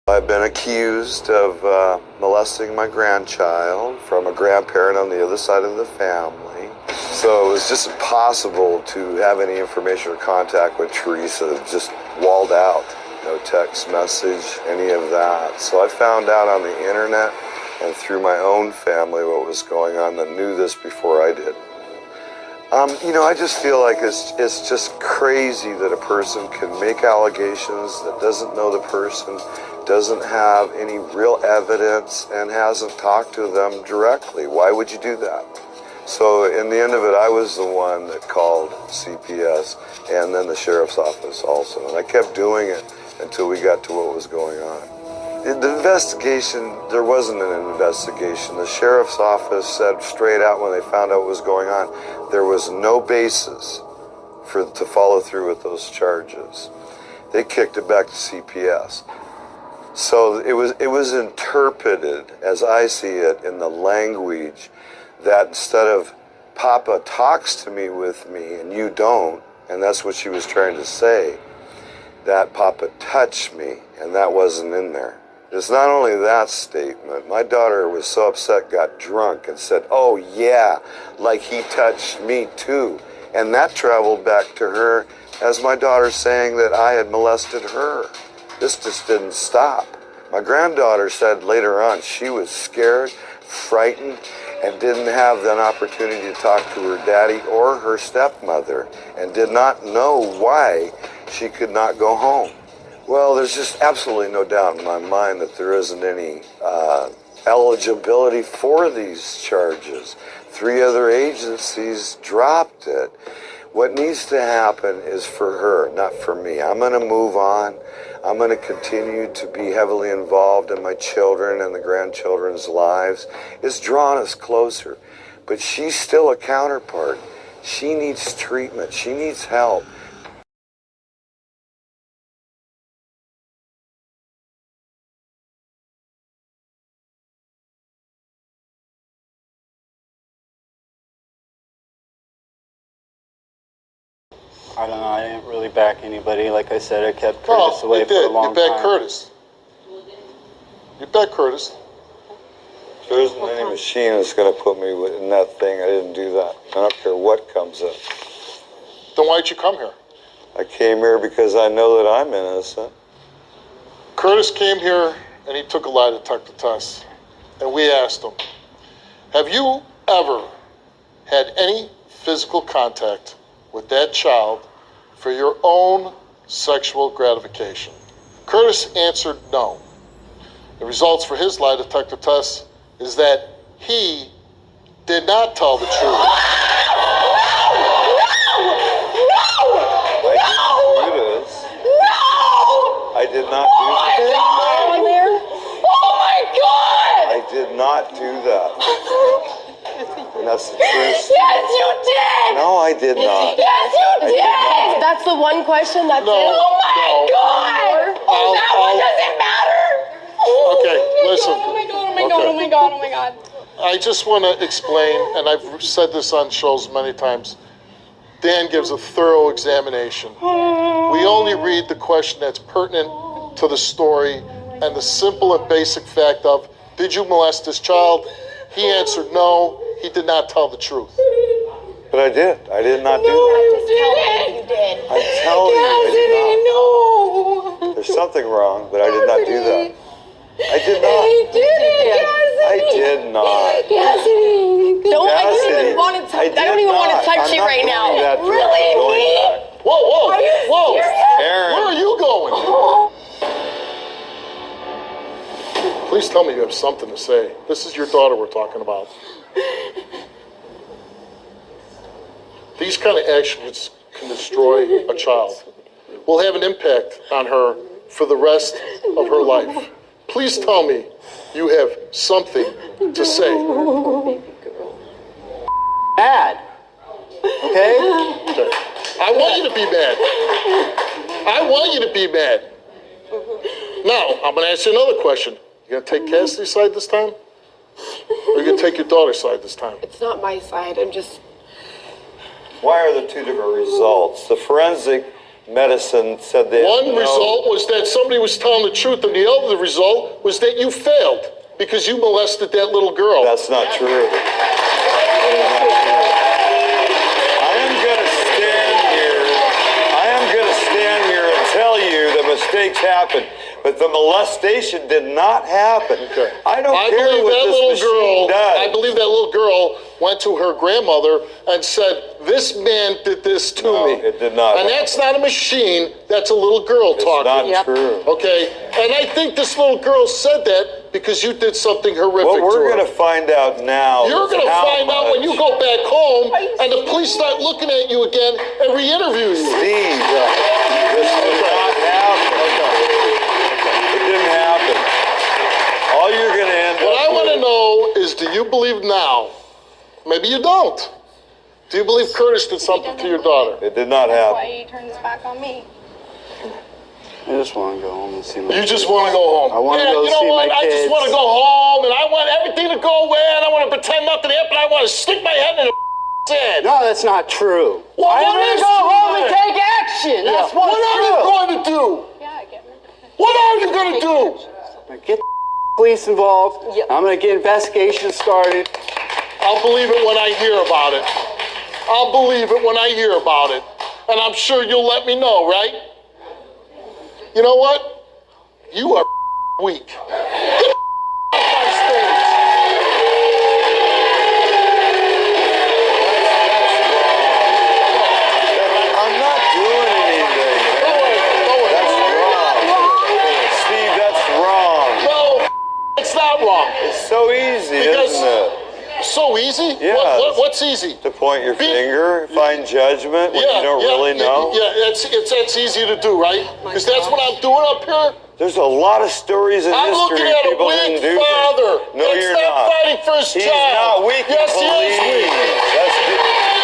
I've been accused of molesting my grandchild from a grandparent on the other side of the family. So it was just impossible to have any information or contact with Teresa, just walled out. No text message, any of that. So I found out on the internet and through my own family what was going on that knew this before I did. I just feel like it's just crazy that a person can make allegations that doesn't know the person, doesn't have any real evidence, and hasn't talked to them directly. Why would you do that? So in the end of it, I was the one that called CPS and then the sheriff's office also. And I kept doing it until we got to what was going on. The investigation, there wasn't an investigation. The sheriff's office said straight out when they found out what was going on, there was no basis to follow through with those charges. They kicked it back to CPS. So it was interpreted, as I see it, in the language that instead of Papa talks to me with me and you don't, and that's what she was trying to say, that Papa touched me, and that wasn't in there. It's not only that statement. My daughter was so upset, got drunk, and said, oh yeah, like he touched me too. And that traveled back to her as my daughter saying that I had molested her. This just didn't stop. My granddaughter said later on she was scared, frightened, and didn't have an opportunity to talk to her daddy or her stepmother, and did not know why she could not go home. Well, there's just absolutely no doubt in my mind that there isn't any eligibility for these charges. 3 other agencies dropped it. What needs to happen is for her, not for me. I'm going to move on. I'm going to continue to be heavily involved in my children and the grandchildren's lives. It's drawn us closer. But she's still a counterpart. She needs treatment. She needs help. I don't know, I didn't really back anybody. Like I said, I kept Curtis away for a long time. You backed Curtis. You backed Curtis. There isn't any machine that's going to put me in that thing. I didn't do that. I don't care what comes up. Then why'd you come here? I came here because I know that I'm innocent. Curtis came here and he took a lie detector test. And we asked him, have you ever had any physical contact with that child for your own sexual gratification? Curtis answered no. The results for his lie detector test is that he did not tell the truth. I did not do this. Oh my God! I did not do that. And that's the truth. Yes, you did! No, I did not. Yes, you did! That's the one question, that's No. it? Oh my God! Oh, that one doesn't matter! Okay, listen. Oh my God, oh my God, oh my God, oh my God. I just want to explain, and I've said this on shows many times, Dan gives a thorough examination. We only read the question that's pertinent to the story and the simple and basic fact of, did you molest this child? He answered no. He did not tell the truth. But I did. I did not do that. Just tell me you did. I'm telling you, I did not. No. There's something wrong, but I did not do that. I did not. He did it, I did not. Cassidy. I don't even want to touch you right now. Really? Me? Whoa, Are you whoa. serious? Aaron. Where are you going? Please tell me you have something to say. This is your daughter we're talking about. These kind of actions can destroy a child. Will have an impact on her for the rest of her life. Please tell me you have something to say. Bad. Okay? Okay. I want you to be mad. I want you to be mad. Now, I'm going to ask you another question. You going to take Cassidy's side this time? Or are you going to take your daughter's side this time? It's not my side, I'm just... Why are there 2 different results? The forensic medicine said that. One result was that somebody was telling the truth, and the other result was that you failed because you molested that little girl. That's not true. I am going to stand here and tell you that mistakes happen, but the molestation did not happen. Okay. I don't care what this machine does. I believe that little girl went to her grandmother and said, "This man did this to me." It did not. And that's not a machine. That's a little girl talking. It's not true. Okay. And I think this little girl said that because you did something horrific What to her. we're going to find out now. You're going to find out when you go back home and the police start looking at you again and re-interview you. Steve, this did not happen. It didn't happen. All you're going to end up What I want to know is, do you believe now? Maybe you don't. Do you believe Curtis did something to your daughter? It did not That's happen. why he turned his back on me. I just want to go home and see my You kids. just want to go home. I want to go you know see what? my I just kids. want to go home, and I want everything to go away, and I want to pretend nothing happened. I want to stick my head in the head. No, that's not true. Well, I'm what going is to go true home and then? take action. That's What what's are you true. going to do? Yeah, get rid of it. What are you going to do? Get the police involved. Yep. I'm going to get investigation started. I'll believe it when I hear about it. I'll believe it when I hear about it. And I'm sure you'll let me know, right? You know what? You are weak. Get the off my stage. I'm not doing anything. Go away. That's wrong. Steve, that's wrong. No, it's not wrong. It's so easy, Because- isn't it? So easy? Yeah. What's easy? To point your Be- finger, find judgment when you don't really know. Yeah, that's easy to do, right? Because that's what I'm doing up here. There's a lot of stories in I'm history looking at a people didn't weak do father. things. No, that's you're not not. fighting for his He's child. not weak. Yes, he is weak.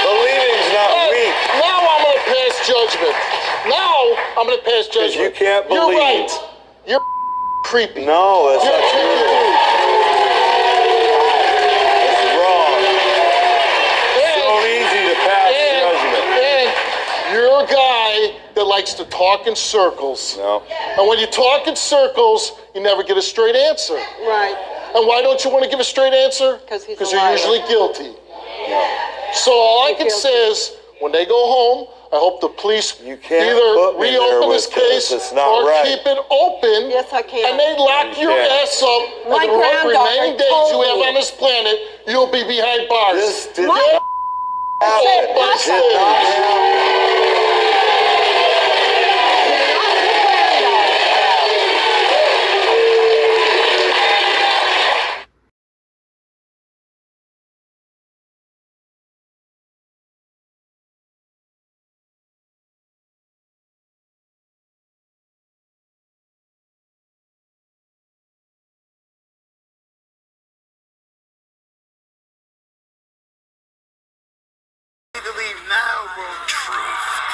Believing's not Hey, weak. now I'm going to pass judgment. Now I'm going to pass judgment. you can't You're believe. right. You're creepy. No, that's You're not true. creepy. It's wrong. So easy to pass judgment. And you're a guy that likes to talk in circles. No. And when you talk in circles, you never get a straight answer. Right. And why don't you want to give a straight answer? 'Cause he's a Because you're liar. usually guilty. So all I can say is, when they go home, I hope the police You can't either put me there reopen with this case this. It's not or right. keep it open. Yes, I can. And they lock your can't. ass up. My and the granddaughter remaining days told you have me. on this planet, you'll be behind bars. This did My- not happen. said, By This did not stage. happen. Believe now, truth.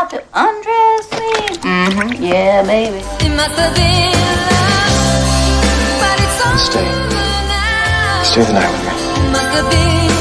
about to undress me. Mm-hmm, yeah, baby. It must have been love, but it's all Stay the night with me. must have been